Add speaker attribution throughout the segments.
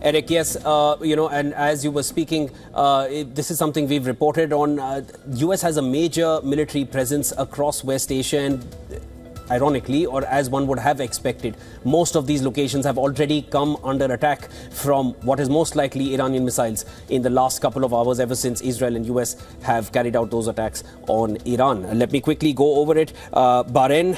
Speaker 1: Eric, yes, and as you were speaking, this is something we've reported on. US has a major military presence across West Asia, and ironically, or as one would have expected, most of these locations have already come under attack from what is most likely Iranian missiles in the last couple of hours, ever since Israel and US have carried out those attacks on Iran. Let me quickly go over it. Bahrain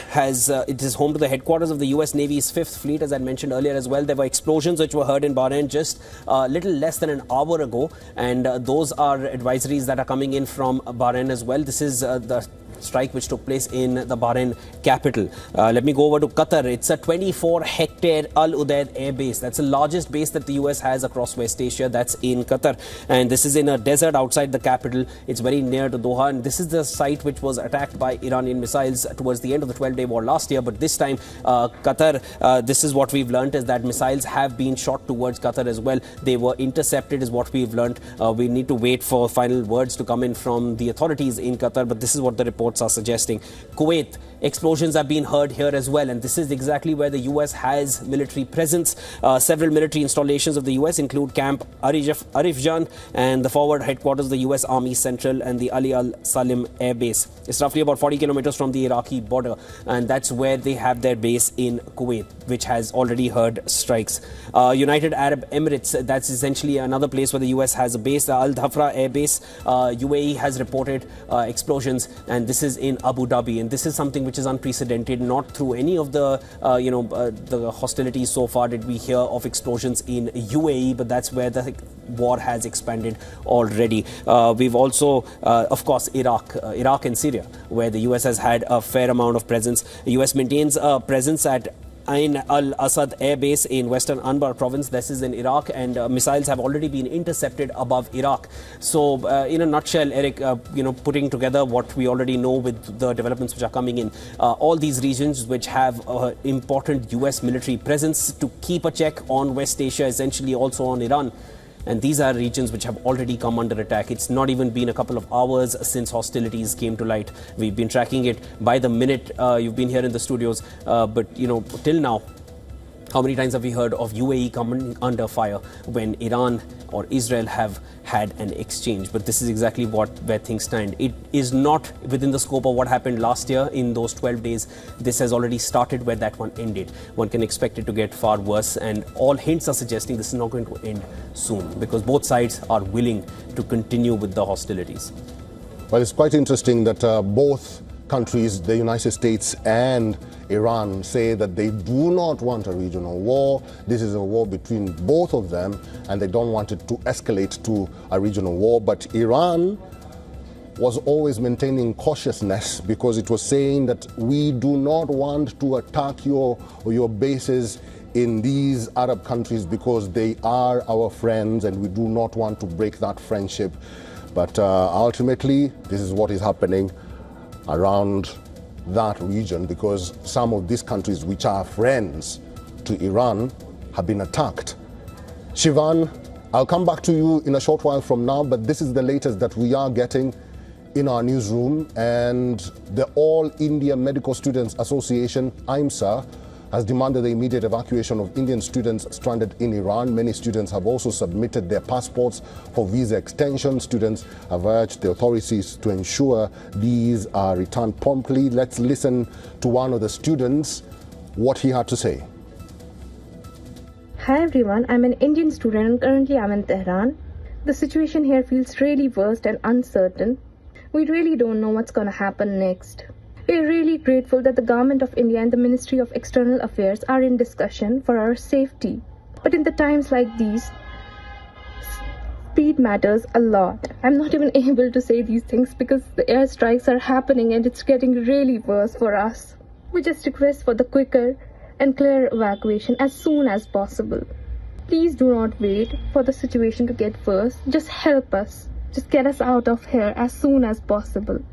Speaker 1: it is home to the headquarters of the US Navy's 5th Fleet, as I mentioned earlier as well. There were explosions which were heard in Bahrain just a little less than an hour ago, and those are advisories that are coming in from Bahrain as well. This is the strike which took place in the Bahrain capital. Let me go over to Qatar. It's a 24-hectare Al Udeid air base. That's the largest base that the US has across West Asia. That's in Qatar. And this is in a desert outside the capital. It's very near to Doha. And this is the site which was attacked by Iranian missiles towards the end of the 12-day war last year. But this time, Qatar, this is what we've learned, is that missiles have been shot towards Qatar as well. They were intercepted, is what we've learned. We need to wait for final words to come in from the authorities in Qatar. But this is what the reports are suggesting. Kuwait, explosions have been heard here as well, and this is exactly where the US has military presence. Several military installations of the US include Camp Arifjan and the forward headquarters of the US Army Central and the Ali Al Salim Air Base. It's roughly about 40 kilometers from the Iraqi border, and that's where they have their base in Kuwait, which has already heard strikes. United Arab Emirates, that's essentially another place where the US has a base. The Al Dhafra Air Base, UAE has reported explosions, and this is in Abu Dhabi, and this is something which is unprecedented. Not through any of the the hostilities so far did we hear of explosions in UAE, but that's where the war has expanded already. We've also, of course, Iraq and Syria, where the US has had a fair amount of presence. The US maintains a presence at Ain al-Assad Air Base in western Anbar province. This is in Iraq, and missiles have already been intercepted above Iraq. So, in a nutshell, Eric, putting together what we already know with the developments which are coming in, all these regions which have important US military presence to keep a check on West Asia, essentially also on Iran. And these are regions which have already come under attack. It's not even been a couple of hours since hostilities came to light. We've been tracking it by the minute. You've been here in the studios. But, till now, how many times have we heard of UAE coming under fire when Iran or Israel have had an exchange? But this is exactly where things stand. It is not within the scope of what happened last year in those 12 days. This has already started where that one ended. One can expect it to get far worse, and all hints are suggesting this is not going to end soon, because both sides are willing to continue with the hostilities.
Speaker 2: Well, it's quite interesting that both countries, the United States and Iran, say that they do not want a regional war. This is a war between both of them, and they don't want it to escalate to a regional war. But Iran was always maintaining cautiousness, because it was saying that we do not want to attack your bases in these Arab countries because they are our friends, and we do not want to break that friendship. But ultimately, this is what is happening around that region, because some of these countries which are friends to Iran have been attacked. Shivan, I'll come back to you in a short while from now, but this is the latest that we are getting in our newsroom. And the All India Medical Students Association, IMSA, has demanded the immediate evacuation of Indian students stranded in Iran. Many students have also submitted their passports for visa extension. Students have urged the authorities to ensure these are returned promptly. Let's listen to one of the students, what he had to say.
Speaker 3: Hi everyone, I'm an Indian student and currently I'm in Tehran. The situation here feels really worse and uncertain. We really don't know what's going to happen next. We are really grateful that the Government of India and the Ministry of External Affairs are in discussion for our safety. But in the times like these, speed matters a lot. I'm not even able to say these things because the airstrikes are happening and it's getting really worse for us. We just request for the quicker and clear evacuation as soon as possible. Please do not wait for the situation to get worse. Just help us. Just get us out of here as soon as possible.